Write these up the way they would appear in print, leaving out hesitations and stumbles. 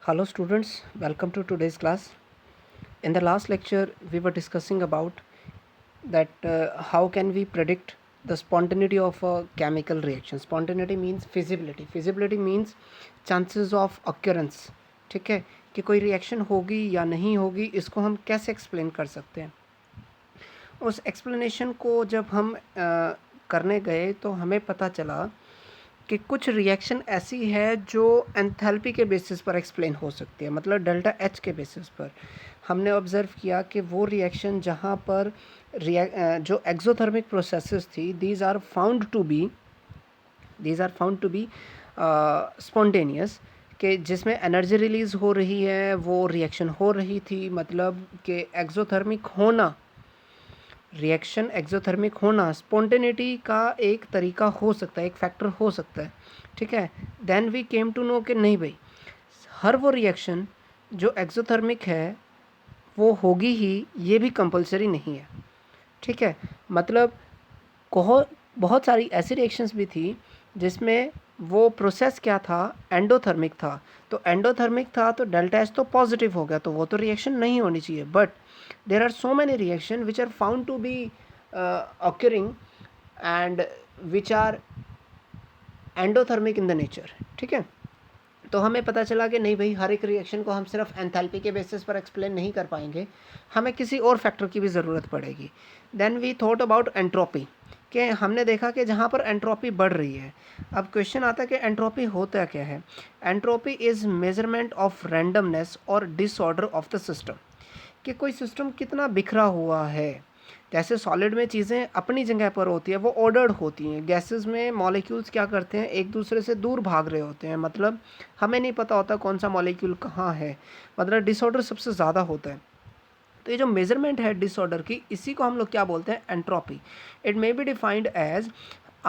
Hello students, welcome to today's class. In the last lecture, we were discussing about that how can we predict the spontaneity of a chemical reaction. Spontaneity means feasibility. Feasibility means chances of occurrence. ठीक है कि कोई reaction होगी या नहीं होगी, इसको हम कैसे एक्सप्लेन कर सकते हैं. उस एक्सप्लेनेशन को जब हम करने गए तो हमें पता चला कि कुछ रिएक्शन ऐसी है जो एंथैल्पी के बेसिस पर एक्सप्लेन हो सकती है, मतलब डेल्टा एच के बेसिस पर. हमने ऑब्ज़र्व किया कि वो रिएक्शन जहाँ पर जो एक्सोथर्मिक प्रोसेसेस थी, these are found to be spontaneous, कि जिसमें एनर्जी रिलीज़ हो रही है, वो रिएक्शन हो रही थी, मतलब कि एक्सोथर्मिक होना, रिएक्शन एक्सोथर्मिक होना स्पॉन्टेनिटी का एक तरीका हो सकता है, एक फैक्टर हो सकता है. ठीक है. Then we came to know कि नहीं भाई, हर वो रिएक्शन जो एक्सोथर्मिक है वो होगी ही, ये भी कंपलसरी नहीं है. ठीक है. मतलब बहुत सारी ऐसी रिएक्शंस भी थी जिसमें वो प्रोसेस क्या था, एंडोथर्मिक था. तो एंडोथर्मिक था तो डेल्टा एच तो पॉजिटिव हो गया, तो वो तो रिएक्शन नहीं होनी चाहिए. But there are so many reaction which are found to be occurring and which are endothermic in the nature. ठीक है. तो हमें पता चला कि नहीं भाई, हर एक रिएक्शन को हम सिर्फ एंथैल्पी के बेसिस पर एक्सप्लेन नहीं कर पाएंगे, हमें किसी और फैक्टर की भी ज़रूरत पड़ेगी. Then we thought about entropy, कि हमने देखा कि जहाँ पर एंट्रोपी बढ़ रही है. अब क्वेश्चन आता है कि एंट्रोपी होता क्या है. Entropy is measurement of randomness और डिसऑर्डर ऑफ द सिस्टम, कि कोई सिस्टम कितना बिखरा हुआ है. जैसे सॉलिड में चीज़ें अपनी जगह पर होती है, वो ऑर्डर्ड होती हैं. गैसेस में मॉलिक्यूल्स क्या करते हैं, एक दूसरे से दूर भाग रहे होते हैं, मतलब हमें नहीं पता होता कौन सा मॉलिक्यूल कहाँ है, मतलब डिसऑर्डर सबसे ज़्यादा होता है. तो ये जो मेजरमेंट है डिसऑर्डर की, इसी को हम लोग क्या बोलते हैं, entropy. It may be defined as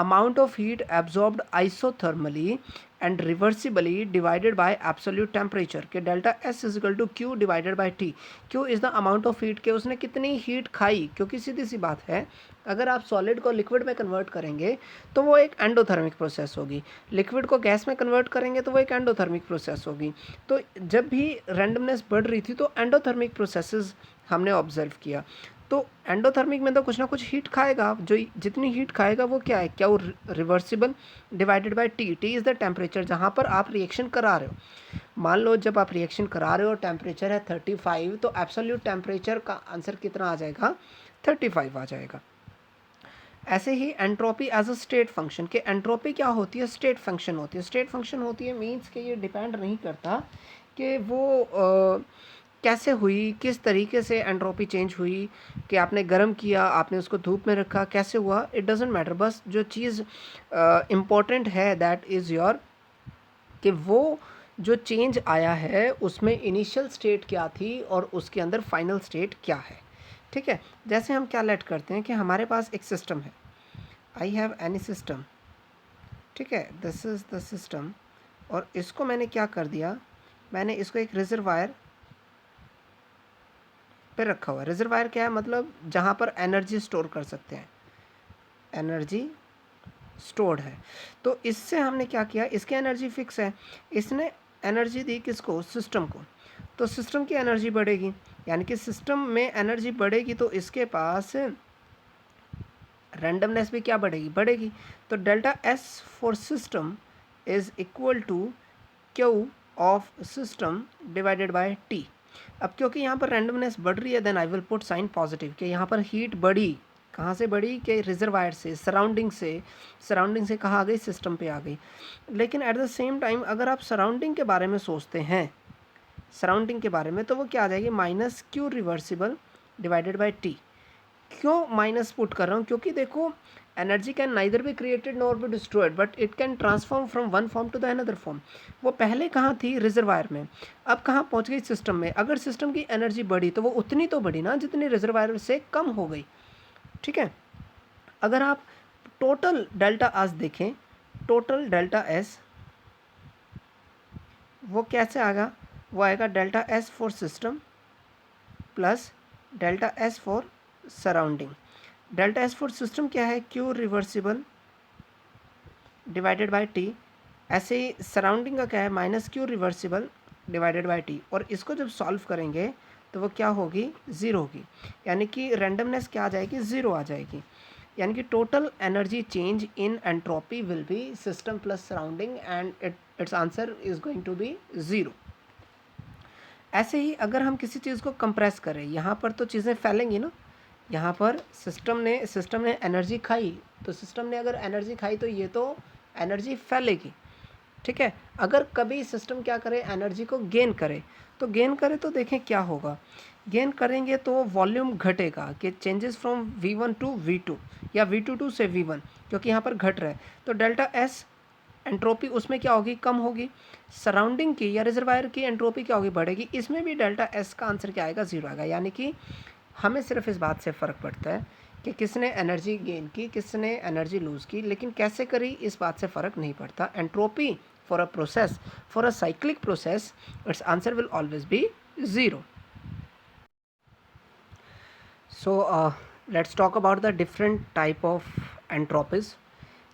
amount of heat absorbed isothermally and reversibly divided by absolute temperature, के delta S is equal to Q divided by T. Q is the amount of heat, के उसने कितनी heat खाई. क्योंकि सीधी सी बात है, अगर आप सॉलिड को लिक्विड में कन्वर्ट करेंगे तो वो एक एंडोथर्मिक प्रोसेस होगी, लिक्विड को गैस में कन्वर्ट करेंगे तो वो एक एंडोथर्मिक प्रोसेस होगी. तो जब भी रैंडमनेस बढ़ रही थी तो एंडोथर्मिक प्रोसेसेस हमने ऑब्जर्व किया. तो एंडोथर्मिक में तो कुछ ना कुछ हीट खाएगा, जो जितनी हीट खाएगा वो क्या है, क्या वो reversible divided by T. T is the temperature जहाँ पर आप रिएक्शन करा रहे हो. मान लो जब आप रिएक्शन करा रहे हो, टेम्परेचर है 35, तो एब्सोल्यूट टेम्परेचर का आंसर कितना आ जाएगा, 35 आ जाएगा. ऐसे ही entropy as a state function, के एंट्रोपी क्या होती है, स्टेट फंक्शन होती है. स्टेट फंक्शन होती है मीन्स कि ये डिपेंड नहीं करता कि वो कैसे हुई, किस तरीके से एंट्रोपी चेंज हुई, कि आपने गर्म किया, आपने उसको धूप में रखा, कैसे हुआ, इट डजेंट मैटर. बस जो चीज़ इम्पोर्टेंट है दैट इज़ योर, कि वो जो चेंज आया है उसमें इनिशियल स्टेट क्या थी और उसके अंदर फाइनल स्टेट क्या है. ठीक है. जैसे हम क्या लेट करते हैं कि हमारे पास एक सिस्टम है, आई हैव एनी सिस्टम. ठीक है. दिस इज़ द सिस्टम, और इसको मैंने क्या कर दिया, मैंने इसको एक रिजर्वायर पे रखा हुआ है. रिजर्वायर क्या है, मतलब जहाँ पर एनर्जी स्टोर कर सकते हैं, एनर्जी स्टोर्ड है. तो इससे हमने क्या किया, इसकी एनर्जी फिक्स है, इसने एनर्जी दी किसको, सिस्टम को. तो सिस्टम की एनर्जी बढ़ेगी, यानी कि सिस्टम में एनर्जी बढ़ेगी तो इसके पास रैंडमनेस भी क्या बढ़ेगी. तो delta S for system is equal to Q of system divided by T. अब क्योंकि यहाँ पर रैंडमनेस बढ़ रही है, then I will put sign positive, कि यहाँ पर हीट बढ़ी, कहाँ से बढ़ी, कि रिजर्वायर से, सराउंडिंग से कहाँ आ गई, सिस्टम पे आ गई. लेकिन एट द सेम टाइम अगर आप सराउंडिंग के बारे में सोचते हैं, सराउंडिंग के बारे में, तो वो क्या आ जाएगी, minus Q reversible divided by T. क्यों माइनस पुट कर रहा हूँ, क्योंकि देखो energy can neither be created nor be destroyed, but it can transform from one form to the another form. वो पहले कहाँ थी, रिजर्वायर में, अब कहाँ पहुँच गई, सिस्टम में. अगर सिस्टम की एनर्जी बढ़ी तो वो उतनी तो बढ़ी ना जितनी रिजर्वायर से कम हो गई. ठीक है. अगर आप टोटल डेल्टा एस देखें, टोटल डेल्टा एस वो कैसे आएगा, वो आएगा delta S for system plus delta S for surrounding. Delta S for system क्या है, Q reversible divided by T. ऐसे ही सराउंडिंग का क्या है, minus Q reversible divided by T, और इसको जब सॉल्व करेंगे तो वो क्या होगी, ज़ीरो होगी, यानी कि रैंडमनेस क्या आ जाएगी, ज़ीरो आ जाएगी, यानी कि total energy change in entropy will be system plus surrounding and its answer is going to be zero. ऐसे ही अगर हम किसी चीज़ को कंप्रेस करें, यहाँ पर तो चीज़ें फैलेंगी ना, यहाँ पर सिस्टम ने एनर्जी खाई, तो सिस्टम ने अगर एनर्जी खाई तो ये तो एनर्जी फैलेगी, ठीक है। अगर कभी सिस्टम क्या करे, एनर्जी को गेन करे, तो देखें क्या होगा, गेन करेंगे तो वॉल्यूम घटेगा, कि changes from V1 to V2 या V2 से V1, क्योंकि यहाँ पर घट रहा है, तो डेल्टा एस एंट्रोपी उसमें क्या होगी, कम होगी। सराउंडिंग की या रिजर्वायर की एंट्रोपी क्या होगी, बढ़ेगी। इसमें भी डेल्टा एस का आंसर क्या आएगा, ज़ीरो आएगा। यानी कि हमें सिर्फ इस बात से फ़र्क पड़ता है कि किसने एनर्जी गेन की, किसने एनर्जी लूज़ की, लेकिन कैसे करी इस बात से फ़र्क नहीं पड़ता। Entropy for a process, for a cyclic process, it's answer will always be zero. So let's talk about the different type of entropies.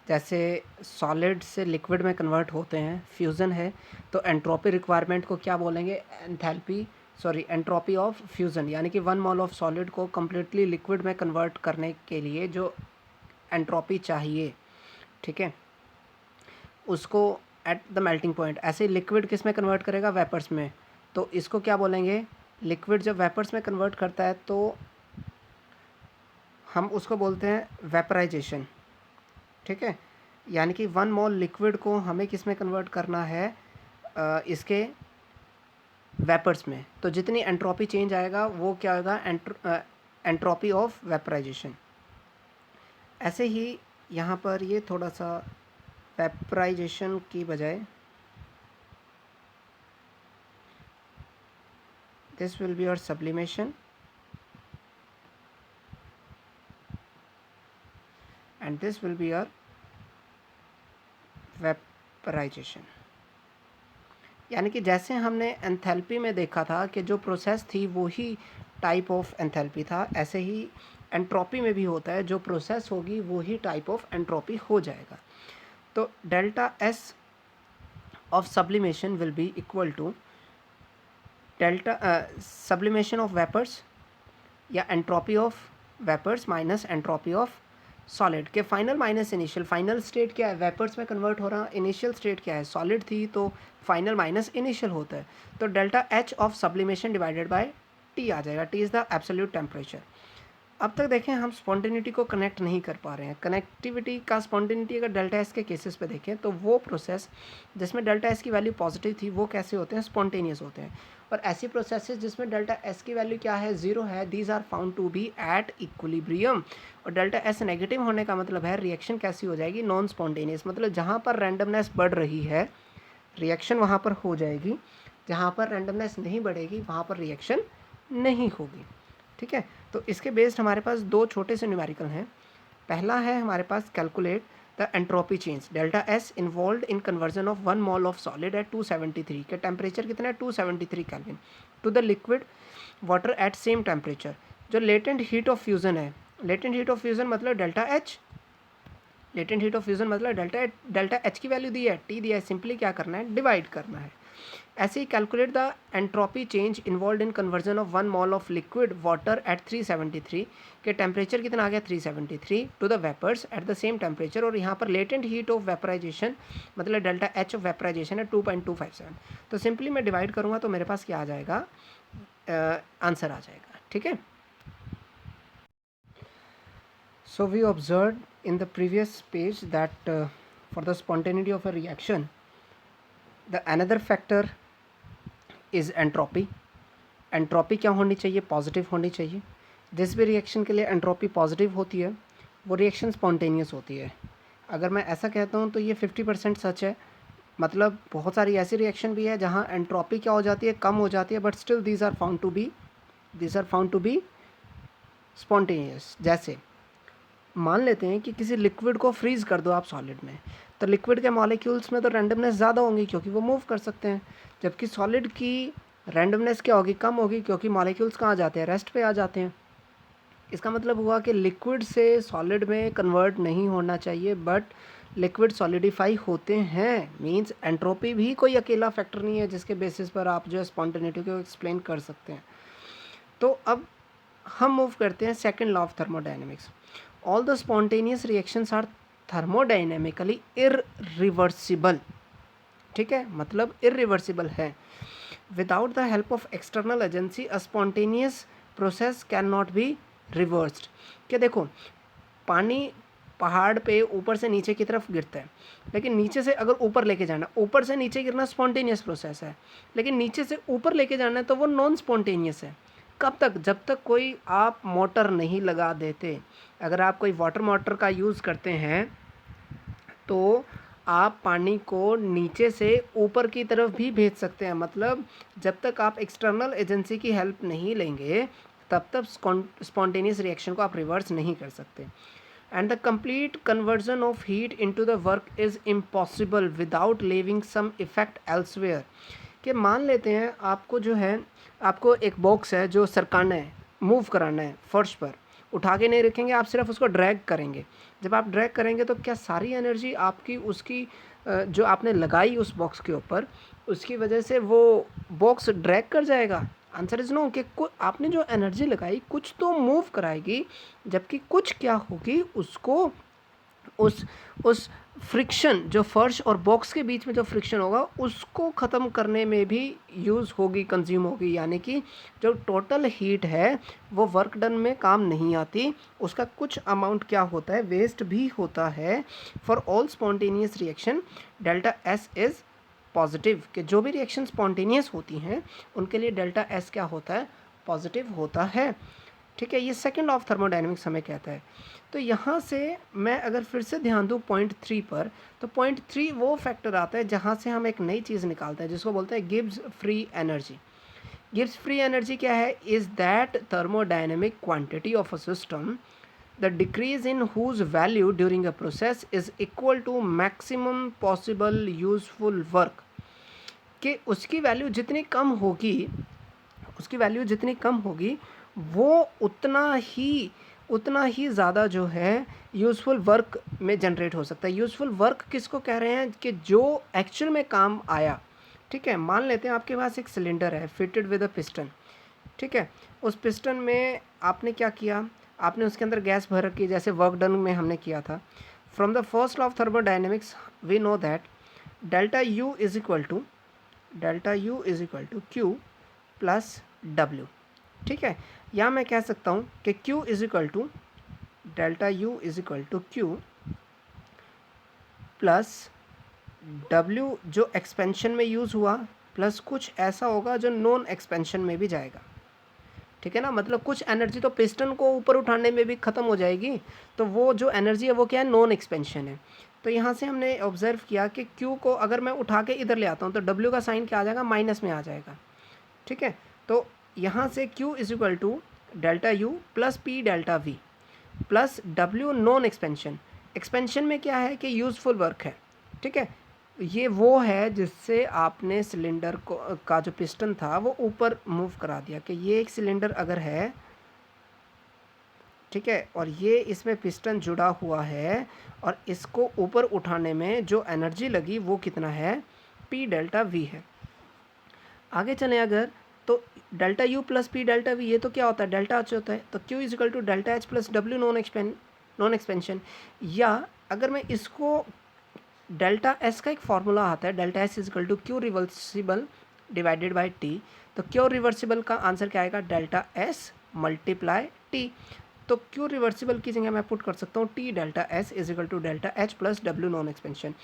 जैसे सॉलिड से लिक्विड में कन्वर्ट होते हैं, फ्यूज़न है, तो एंट्रोपी रिक्वायरमेंट को क्या बोलेंगे, एंट्रोपी ऑफ फ्यूज़न, यानी कि 1 मोल ऑफ सॉलिड को कम्प्लीटली लिक्विड में कन्वर्ट करने के लिए जो एंट्रोपी चाहिए, ठीक है, उसको एट द मेल्टिंग पॉइंट। ऐसे ही लिक्विड किस में कन्वर्ट करेगा, वेपर्स में, तो इसको क्या बोलेंगे, लिक्विड जब वेपर्स में कन्वर्ट करता है तो हम उसको बोलते हैं वेपराइजेशन, ठीक है। यानी कि 1 मोल लिक्विड को हमें किस में कन्वर्ट करना है, इसके वेपर्स में, तो जितनी एंट्रोपी चेंज आएगा वो क्या होगा, एंट्रोपी ऑफ वेपराइजेशन। ऐसे ही यहाँ पर ये थोड़ा सा वेपराइजेशन की बजाय this will be your sublimation and this will be your vaporisation. यानी कि जैसे हमने एंथैल्पी में देखा था कि जो प्रोसेस थी वो ही टाइप ऑफ एंथैल्पी था, ऐसे ही एंट्रोपी में भी होता है, जो प्रोसेस होगी वो ही टाइप ऑफ एंट्रोपी हो जाएगा। तो delta S of sublimation will be equal to delta sublimation of vapours या entropy of vapours minus entropy of solid के final minus initial. Final state क्या है, वेपर्स में कन्वर्ट हो रहा, इनिशियल स्टेट क्या है, सॉलिड थी, तो फाइनल माइनस इनिशियल होता है, तो delta H of sublimation divided by T आ जाएगा। T is the absolute temperature. अब तक देखें हम स्पॉन्टेनिटी को कनेक्ट नहीं कर पा रहे हैं। कनेक्टिविटी का स्पॉन्टेनिटी अगर डेल्टा एस के केसेस पे देखें तो वो प्रोसेस जिसमें डेल्टा एस की वैल्यू पॉजिटिव थी वो कैसे होते हैं, स्पॉन्टेनियस होते हैं। और ऐसी प्रोसेसेस जिसमें डेल्टा एस की वैल्यू क्या है, ज़ीरो है, these are found to be at equilibrium. और डेल्टा एस नेगेटिव होने का मतलब है रिएक्शन कैसी हो जाएगी, नॉन स्पॉन्टेनियस, मतलब जहाँ पर रैंडमनेस बढ़ रही है रिएक्शन वहाँ पर हो जाएगी, जहाँ पर रैंडमनेस नहीं बढ़ेगी वहाँ पर रिएक्शन नहीं होगी, ठीक है। तो इसके बेस्ड हमारे पास दो छोटे से न्यूमेरिकल हैं। पहला है हमारे पास calculate the entropy change delta S involve in conversion of 1 mole of solid at 273 के टेम्परेचर कितना है 273 kelvin to the liquid water at same temperature. जो लेटेंट हीट ऑफ फ्यूज़न है, लेटेंट हीट ऑफ फ्यूज़न मतलब delta H, latent heat of fusion मतलब delta H की value दी है, टी दिया है, सिंपली क्या करना है, डिवाइड करना है। ऐसे ही calculate the entropy change involve in conversion of 1 mole of liquid water at 373 के टेम्परेचर कितना आ गया 373 to the vapours at the same temperature. और यहाँ पर लेटेंट हीट ऑफ वेपराइजेशन मतलब डेल्टा एच ऑफ वेपराइजेशन है 2.257। तो सिंपली मैं डिवाइड करूँगा तो मेरे पास क्या आ जाएगा, आंसर आ जाएगा, ठीक है। So we observed in the previous page that for the spontaneity of a reaction, the another factor is entropy. Entropy क्या होनी चाहिए, पॉजिटिव होनी चाहिए। जिस भी रिएक्शन के लिए एंट्रोपी पॉजिटिव होती है वो रिएक्शन स्पॉन्टेनियस होती है। अगर मैं ऐसा कहता हूँ तो ये 50% सच है, मतलब बहुत सारी ऐसी रिएक्शन भी है जहाँ एंट्रोपी क्या हो जाती है, कम हो जाती है, but still these are found to be spontaneous. जैसे मान लेते हैं कि किसी लिक्विड को फ्रीज़ कर दो आप सॉलिड में, तो लिक्विड के मॉलिक्यूल्स में तो रैंडमनेस ज़्यादा होंगी क्योंकि वो मूव कर सकते हैं, जबकि सॉलिड की रैंडमनेस क्या होगी, कम होगी, क्योंकि मॉलिक्यूल्स कहाँ जाते हैं, रेस्ट पे आ जाते हैं। इसका मतलब हुआ कि लिक्विड से सॉलिड में कन्वर्ट नहीं होना चाहिए, बट लिक्विड सॉलिडिफाई होते हैं। मींस एंट्रोपी भी कोई अकेला फैक्टर नहीं है जिसके बेसिस पर आप जो है स्पॉन्टेनिटी को एक्सप्लेन कर सकते हैं। तो अब हम मूव करते हैं second law of thermodynamics. All the spontaneous reactions are thermodynamically irreversible. ठीक है, मतलब इररिवर्सिबल है। Without the help of external agency a spontaneous process can not be reversed. क्या देखो, पानी पहाड़ पे ऊपर से नीचे की तरफ गिरता है, लेकिन नीचे से अगर ऊपर लेके जाना, ऊपर से नीचे गिरना स्पॉन्टेनियस प्रोसेस है, लेकिन नीचे से ऊपर लेके जाना है तो वो नॉन स्पॉन्टेनियस है। कब तक? जब तक कोई आप मोटर नहीं लगा देते। अगर आप कोई वाटर मोटर का यूज़ करते हैं तो आप पानी को नीचे से ऊपर की तरफ भी भेज सकते हैं। मतलब जब तक आप एक्सटर्नल एजेंसी की हेल्प नहीं लेंगे तब तक स्पॉन्टेनियस रिएक्शन को आप रिवर्स नहीं कर सकते। And the complete conversion of heat into the work is impossible without leaving some effect elsewhere. कि मान लेते हैं आपको जो है, आपको एक बॉक्स है जो सरकाना है, मूव कराना है फर्श पर, उठा के नहीं रखेंगे, आप सिर्फ उसको ड्रैग करेंगे। जब आप ड्रैग करेंगे तो क्या सारी एनर्जी आपकी उसकी जो आपने लगाई उस बॉक्स के ऊपर, उसकी वजह से वो बॉक्स ड्रैग कर जाएगा? Answer is no. कि आपने जो एनर्जी लगाई कुछ तो मूव कराएगी, जबकि कुछ क्या होगी, उसको उस फ्रिक्शन जो फर्श और बॉक्स के बीच में जो फ्रिक्शन होगा उसको ख़त्म करने में भी यूज़ होगी, कंज्यूम होगी। यानी कि जो टोटल हीट है वो वर्क डन में काम नहीं आती, उसका कुछ अमाउंट क्या होता है, वेस्ट भी होता है। For all spontaneous reaction delta S is positive. कि जो भी रिएक्शन स्पॉन्टेनियस होती हैं उनके लिए डेल्टा एस क्या होता है, पॉजिटिव होता है। ठीक है, ये सेकंड लॉ ऑफ थर्मोडायनेमिक्स हमें कहता है। तो यहाँ से मैं अगर फिर से ध्यान दूँ पॉइंट 3 पर, तो पॉइंट 3 वो फैक्टर आता है जहाँ से हम एक नई चीज़ निकालते हैं जिसको बोलते हैं Gibbs free energy. Gibbs free energy क्या है? Is that thermodynamic quantity of a system the decrease in whose value during a process is equal to maximum possible useful work. कि उसकी वैल्यू जितनी कम होगी, उसकी वैल्यू जितनी कम होगी वो उतना ही ज़्यादा जो है यूज़फुल वर्क में जनरेट हो सकता है। यूज़फुल वर्क किसको कह रहे हैं? कि जो एक्चुअल में काम आया। ठीक है, मान लेते हैं आपके पास एक सिलेंडर है फिटेड विद अ पिस्टन। ठीक है, उस पिस्टन में आपने क्या किया, आपने उसके अंदर गैस भर रखी, जैसे वर्क डन में हमने किया था। From the first law of thermodynamics we know that delta U is equal to Q plus W. ठीक है, या मैं कह सकता हूँ कि Q is equal to delta U is equal to Q plus W जो एक्सपेंशन में यूज़ हुआ प्लस कुछ ऐसा होगा जो नॉन एक्सपेंशन में भी जाएगा। ठीक है ना, मतलब कुछ एनर्जी तो पिस्टन को ऊपर उठाने में भी ख़त्म हो जाएगी, तो वो जो एनर्जी है वो क्या है, नॉन एक्सपेंशन है। तो यहाँ से हमने ऑब्जर्व किया कि Q को अगर मैं उठा के इधर ले आता हूँ तो W का साइन क्या आ जाएगा, माइनस में आ जाएगा। ठीक है, तो यहाँ से Q is equal to delta U plus P delta V plus W non expansion. Expansion में क्या है कि यूज़फुल वर्क है। ठीक है, ये वो है जिससे आपने सिलेंडर को का जो पिस्टन था वो ऊपर मूव करा दिया। कि ये एक सिलेंडर अगर है, ठीक है, और ये इसमें पिस्टन जुड़ा हुआ है और इसको ऊपर उठाने में जो एनर्जी लगी वो कितना है, पी डेल्टा वी है। आगे चलें अगर, तो delta U plus P delta we, ये तो क्या होता है, डेल्टा एच होता है। तो Q is equal to delta H plus W non expansion. या अगर मैं इसको, डेल्टा एस का एक फार्मूला आता है, delta S is equal to Q reversible divided by T. तो क्यू रिवर्सिबल का आंसर क्या आएगा, डेल्टा एस मल्टीप्लाई टी। तो क्यू रिवर्सिबल की जगह मैं पुट कर सकता हूँ T delta S is equal to delta H plus W non expansion.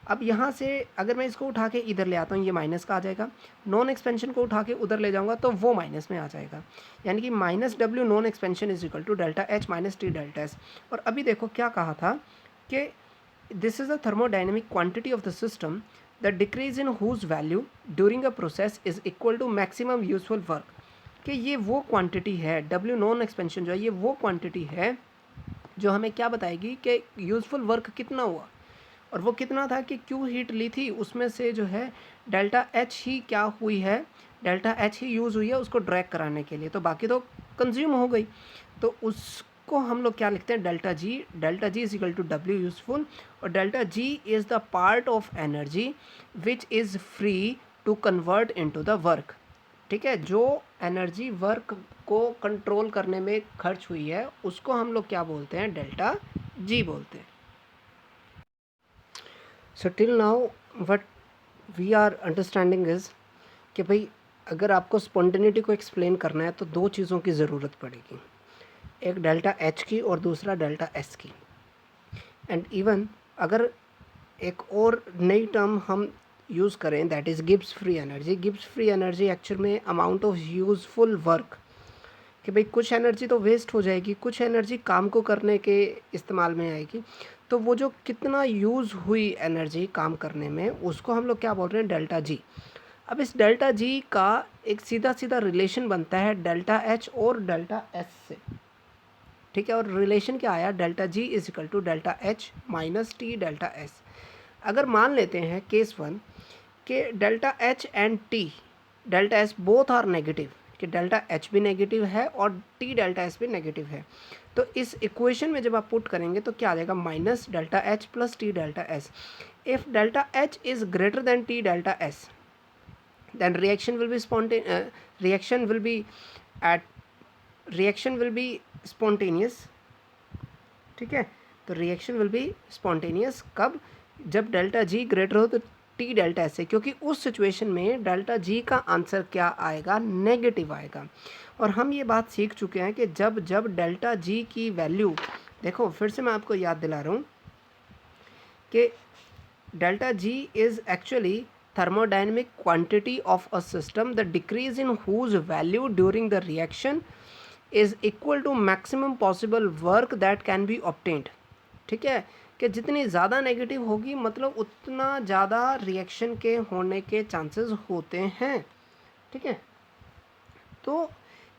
अब यहाँ से अगर मैं इसको उठा के इधर ले आता हूँ, ये माइनस का आ जाएगा, नॉन एक्सपेंशन को उठा के उधर ले जाऊँगा तो वो माइनस में आ जाएगा। यानी कि minus W non expansion is equal to delta H minus T delta S. और अभी देखो क्या कहा था कि this is the thermodynamic quantity of the system the decrease in whose value during a process is equal to maximum useful work. कि ये वो क्वांटिटी है, डब्ल्यू नॉन एक्सपेंशन जो है ये वो क्वांटिटी है जो हमें क्या बताएगी कि यूज़फुल वर्क कितना हुआ। और वो कितना था कि क्यू हीट ली थी उसमें से जो है डेल्टा एच ही क्या हुई है, डेल्टा एच ही यूज़ हुई है उसको ड्रैग कराने के लिए, तो बाकी तो कंज्यूम हो गई। तो उस को हम लोग क्या लिखते हैं, delta G is equal to W useful, और delta G is the part of energy which is free to convert into the work. ठीक है, जो एनर्जी वर्क को कंट्रोल करने में खर्च हुई है उसको हम लोग क्या बोलते हैं, डेल्टा जी बोलते हैं। So till now what we are understanding is कि भाई अगर आपको स्पॉन्टेनिटी को एक्सप्लेन करना है तो दो चीज़ों की ज़रूरत पड़ेगी, एक डेल्टा एच की और दूसरा डेल्टा एस की। एंड इवन अगर एक और नई टर्म हम यूज़ करें that is Gibbs free energy. Gibbs free energy actual में अमाउंट ऑफ यूज़फुल वर्क, कि भाई कुछ एनर्जी तो वेस्ट हो जाएगी, कुछ एनर्जी काम को करने के इस्तेमाल में आएगी, तो वो जो कितना यूज़ हुई एनर्जी काम करने में उसको हम लोग क्या बोल रहे हैं, डेल्टा जी। अब इस डेल्टा जी का एक सीधा सीधा रिलेशन बनता है डेल्टा एच और डेल्टा एस से। ठीक है, और रिलेशन क्या आया, delta G is equal to delta H minus T delta S. अगर मान लेते हैं केस वन कि delta H and T delta S both are negative, कि डेल्टा एच भी नेगेटिव है और टी डेल्टा एस भी नेगेटिव है, तो इस इक्वेशन में जब आप पुट करेंगे तो क्या आ जाएगा, minus delta H plus T delta S. If delta H is greater then T delta S then reaction will be spontaneous। ठीक है, तो रिएक्शन विल बी स्पॉन्टेनियस कब, जब डेल्टा जी ग्रेटर हो तो टी डेल्टा एस से, क्योंकि उस सिचुएशन में डेल्टा जी का आंसर क्या आएगा, नेगेटिव आएगा। और हम ये बात सीख चुके हैं कि जब जब डेल्टा जी की वैल्यू, देखो फिर से मैं आपको याद दिला रहा हूँ कि delta G is actually thermodynamic quantity of a system, the decrease in whose value during the reaction is equal to maximum possible work that can be obtained। ठीक है, कि जितनी ज़्यादा नेगेटिव होगी मतलब उतना ज़्यादा रिएक्शन के होने के चांसेस होते हैं। ठीक है, तो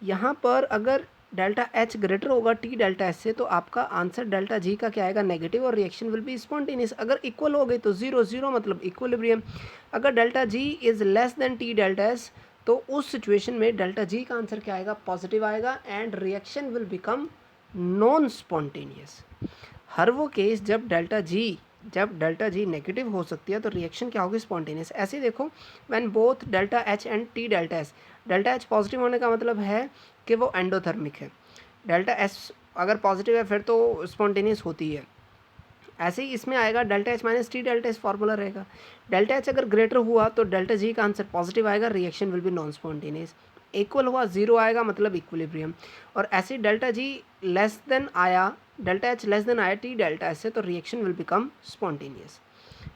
यहाँ पर अगर डेल्टा एच ग्रेटर होगा टी डेल्टा एस से तो आपका आंसर डेल्टा जी का क्या आएगा, नेगेटिव, और रिएक्शन विल बी स्पॉन्टेनियस। अगर इक्वल हो गई तो जीरो जीरो मतलब इक्विलिब्रियम। अगर delta G is less than T delta S तो उस सिचुएशन में डेल्टा जी का आंसर क्या आएगा, पॉजिटिव आएगा, and reaction will become non spontaneous. हर वो केस जब डेल्टा जी नेगेटिव हो सकती है तो रिएक्शन क्या होगी, स्पॉन्टेनियस। ऐसे देखो when both delta H and T delta S, delta H positive होने का मतलब है कि वो एंडोथर्मिक है, डेल्टा एस अगर पॉजिटिव है फिर तो स्पॉन्टेनियस होती है। ऐसे ही इसमें आएगा delta H minus T delta S formula रहेगा। डेल्टा एच अगर ग्रेटर हुआ तो डेल्टा जी का आंसर पॉजिटिव आएगा, reaction will be non spontaneous. Equal हुआ जीरो आएगा मतलब इक्विलिब्रियम। और ऐसे डेल्टा जी लेस देन आया, डेल्टा एच लेस देन आया टी डेल्टा एस से तो रिएक्शन विल बिकम स्पॉन्टेनियस।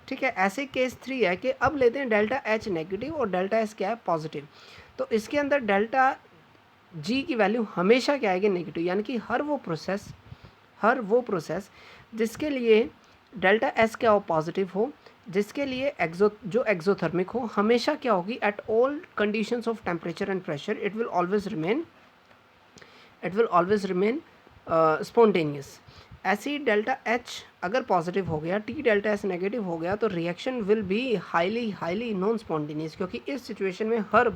ठीक है, ऐसे केस थ्री है कि अब लेते हैं डेल्टा एच नेगेटिव और डेल्टा एस क्या है, पॉजिटिव। तो इसके अंदर डेल्टा जी की वैल्यू हमेशा क्या आएगी, नेगेटिव, यानी कि हर वो प्रोसेस जिसके लिए डेल्टा एस क्या हो, पॉजिटिव हो, जिसके लिए एक्सोथर्मिक हो, हमेशा क्या होगी, at all conditions of temperature and pressure it will always remain spontaneous. ऐसे ही डेल्टा एच अगर पॉजिटिव हो गया, टी डेल्टा एस नेगेटिव हो गया तो reaction will be highly non spontaneous, क्योंकि इस सिचुएशन में हर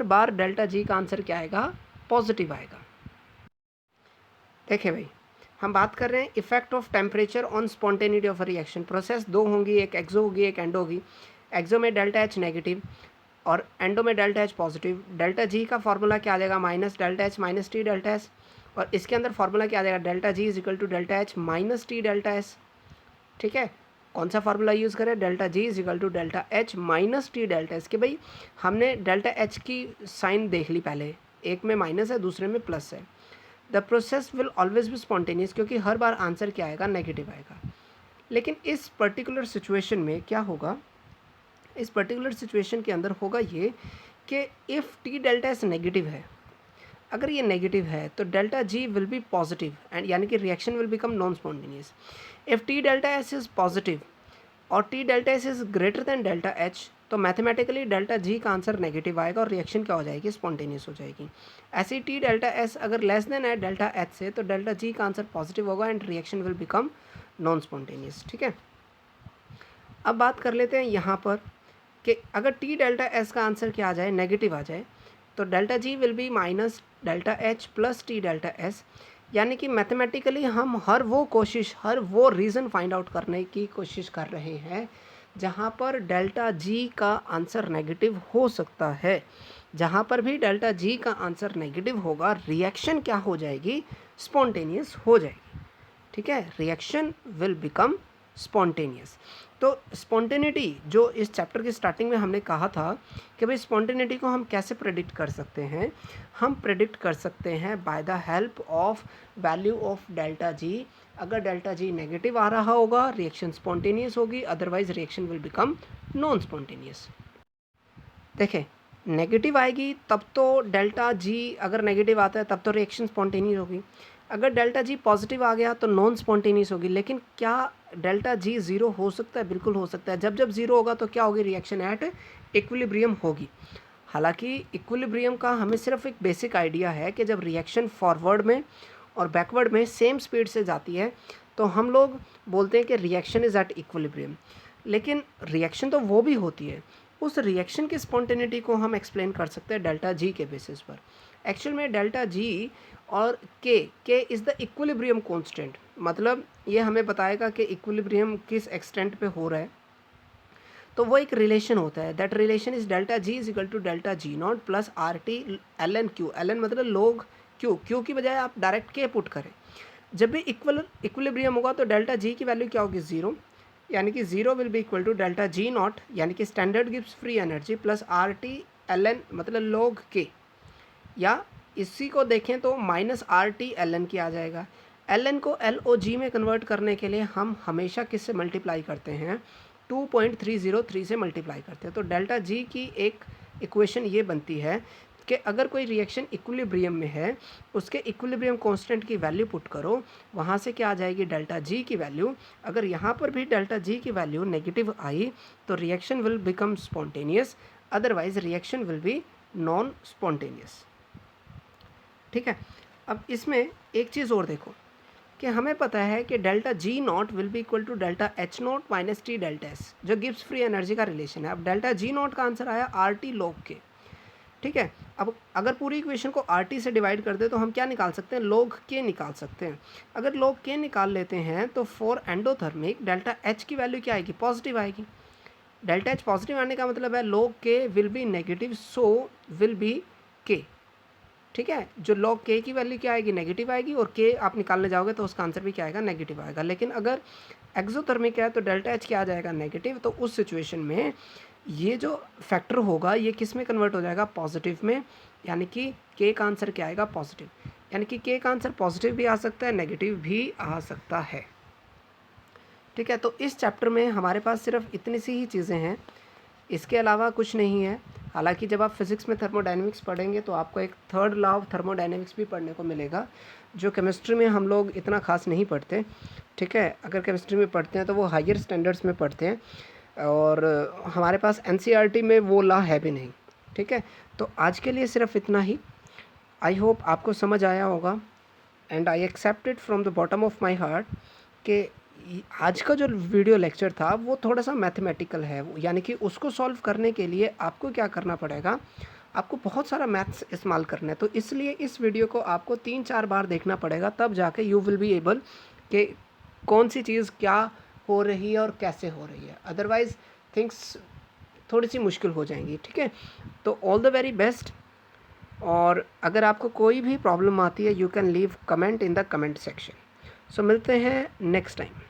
बार डेल्टा जी का आंसर क्या आएगा, पॉजिटिव आएगा। देखिए भाई, हम बात कर रहे हैं effect of temperature on spontaneity of reaction. Process दो होंगी, एक एक्सो होगी एक एंडो होगी। एक्सो में डेल्टा एच नेगेटिव और एंडो में delta H positive. Delta G का फॉर्मूला क्या आ जाएगा, minus delta H minus T delta S, और इसके अंदर फॉर्मूला क्या आ जाएगा, delta G is equal to delta H minus T delta S. ठीक है, कौन सा फार्मूला यूज़ करें, delta G is equal to delta H minus T delta S. कि भाई हमने डेल्टा एच की साइन देख ली पहले, एक में माइनस है दूसरे में प्लस है। The process will always be spontaneous, क्योंकि हर बार आंसर क्या आएगा, नेगेटिव आएगा। लेकिन इस पर्टिकुलर सिचुएशन में क्या होगा, इस पर्टिकुलर सिचुएशन के अंदर होगा ये कि if T delta S negative है, अगर ये नेगेटिव है तो delta G will be positive and यानी कि reaction will become non spontaneous. If T delta S is positive और T delta S is greater than delta H तो मैथमेटिकली डेल्टा जी का आंसर नेगेटिव आएगा और रिएक्शन क्या हो जाएगी, स्पॉन्टेनियस हो जाएगी। ऐसे ही टी डेल्टा एस अगर लेस देन है डेल्टा एच से तो डेल्टा जी का आंसर पॉजिटिव होगा and reaction will become non spontaneous. ठीक है, अब बात कर लेते हैं यहाँ पर कि अगर टी डेल्टा एस का आंसर क्या आ जाए, नेगेटिव आ जाए, तो delta G will B minus delta H plus T delta S. यानी कि मैथमेटिकली हम हर वो रीज़न फाइंड आउट करने की कोशिश कर रहे हैं जहाँ पर डेल्टा जी का आंसर नेगेटिव हो सकता है। जहाँ पर भी डेल्टा जी का आंसर नेगेटिव होगा, रिएक्शन क्या हो जाएगी, स्पॉन्टेनियस हो जाएगी। ठीक है, रिएक्शन विल बिकम स्पॉन्टेनियस। तो स्पॉन्टेनिटी जो इस चैप्टर की स्टार्टिंग में हमने कहा था कि भाई स्पॉन्टेनिटी को हम कैसे प्रेडिक्ट कर सकते हैं, हम प्रेडिक्ट कर सकते हैं by the help of value of delta G. अगर डेल्टा जी नेगेटिव आ रहा होगा रिएक्शन स्पॉन्टेनियस होगी, otherwise reaction will become non spontaneous. देखें, नेगेटिव आएगी तब तो डेल्टा जी अगर नेगेटिव आता है तब तो रिएक्शन स्पॉन्टेनियस होगी। अगर डेल्टा जी पॉजिटिव आ गया तो नॉन स्पॉन्टेनियस होगी। लेकिन क्या डेल्टा जी ज़ीरो हो सकता है? बिल्कुल हो सकता है। जब जब ज़ीरो होगा तो क्या होगी, रिएक्शन एट इक्विलिब्रियम होगी। हालांकि इक्विलिब्रियम का हमें सिर्फ एक बेसिक आइडिया है कि जब रिएक्शन फॉरवर्ड में और बैकवर्ड में सेम स्पीड से जाती है तो हम लोग बोलते हैं कि रिएक्शन इज़ एट इक्विलिब्रियम। लेकिन रिएक्शन तो वो भी होती है, उस रिएक्शन की स्पॉन्टेनिटी को हम एक्सप्लेन कर सकते हैं डेल्टा जी के बेसिस पर। एक्चुअल में डेल्टा जी और के इज़ द इक्विलिब्रियम कांस्टेंट, मतलब ये हमें बताएगा कि इक्विलिब्रियम किस एक्सटेंट पे हो रहा है। तो वो एक रिलेशन होता है, that relation is delta G is equal to delta G naught plus R T L N Q. L N मतलब लोग क्यू की बजाय आप डायरेक्ट के पुट करें। जब भी इक्विलिब्रियम होगा तो डेल्टा जी की वैल्यू क्या होगी, ज़ीरो, यानी कि zero will be equal to delta G naught यानी कि स्टैंडर्ड गिव्स free energy plus R T L N मतलब लोग के, या इसी को देखें तो minus R T L N की आ जाएगा। एल एन को एल ओ जी में कन्वर्ट करने के लिए हम हमेशा किससे मल्टीप्लाई करते हैं, 2.303 से मल्टीप्लाई करते हैं। तो डेल्टा जी की एक इक्वेशन ये बनती है कि अगर कोई रिएक्शन इक्विलिब्रियम में है, उसके इक्विलिब्रियम कांस्टेंट की वैल्यू पुट करो, वहाँ से क्या आ जाएगी, डेल्टा जी की वैल्यू। अगर यहाँ पर भी डेल्टा जी की वैल्यू नेगेटिव आई तो reaction will become spontaneous, otherwise reaction will be non spontaneous. ठीक है, अब इसमें एक चीज़ और देखो कि हमें पता है कि delta G naught will be equal to delta H naught minus T delta S, जो गिब्स फ्री एनर्जी का रिलेशन है। अब डेल्टा जी नॉट का आंसर आया आर टी लॉग के। ठीक है, अब अगर पूरी इक्वेशन को आर टी से डिवाइड कर दे तो हम क्या निकाल सकते हैं, लॉग के निकाल सकते हैं। अगर लॉग के निकाल लेते हैं तो फॉर एंडोथर्मिक डेल्टा एच की वैल्यू क्या आएगी, पॉजिटिव आएगी। डेल्टा एच पॉजिटिव आने का मतलब है लॉग के will be negative, so will be के। ठीक है, जो लॉग के की वैल्यू क्या आएगी, नेगेटिव आएगी, और के आप निकालने जाओगे तो उसका आंसर भी क्या आएगा, नेगेटिव आएगा। लेकिन अगर एक्सोथर्मिक है तो डेल्टा एच क्या आ जाएगा, नेगेटिव। तो उस सिचुएशन में ये जो फैक्टर होगा ये किस में कन्वर्ट हो जाएगा, पॉजिटिव में, यानी कि के का आंसर क्या आएगा, पॉजिटिव। यानी कि के का आंसर पॉजिटिव भी आ सकता है, नेगेटिव भी आ सकता है। ठीक है, तो इस चैप्टर में हमारे पास सिर्फ इतनी सी ही चीज़ें हैं, इसके अलावा कुछ नहीं है। हालांकि जब आप फिज़िक्स में थर्मोडायनेमिक्स पढ़ेंगे तो आपको एक थर्ड लॉ ऑफ थर्मोडायनेमिक्स भी पढ़ने को मिलेगा, जो केमिस्ट्री में हम लोग इतना खास नहीं पढ़ते। ठीक है, अगर केमिस्ट्री में पढ़ते हैं तो वो हायर स्टैंडर्ड्स में पढ़ते हैं, और हमारे पास एनसीईआरटी में वो लॉ है भी नहीं। ठीक है, तो आज के लिए सिर्फ इतना ही। आई होप आपको समझ आया होगा, and I accept it from the bottom of my heart कि आज का जो वीडियो लेक्चर था वो थोड़ा सा मैथमेटिकल है, यानी कि उसको सॉल्व करने के लिए आपको क्या करना पड़ेगा, आपको बहुत सारा मैथ्स इस्तेमाल करना है। तो इसलिए इस वीडियो को आपको 3-4 बार देखना पड़ेगा, तब जाके यू विल बी एबल कि कौन सी चीज़ क्या हो रही है और कैसे हो रही है, अदरवाइज़ थिंग्स थोड़ी सी मुश्किल हो जाएंगी। ठीक है, तो ऑल द वेरी बेस्ट। और अगर आपको कोई भी प्रॉब्लम आती है you can leave comment in the comment section. So मिलते हैं नेक्स्ट टाइम।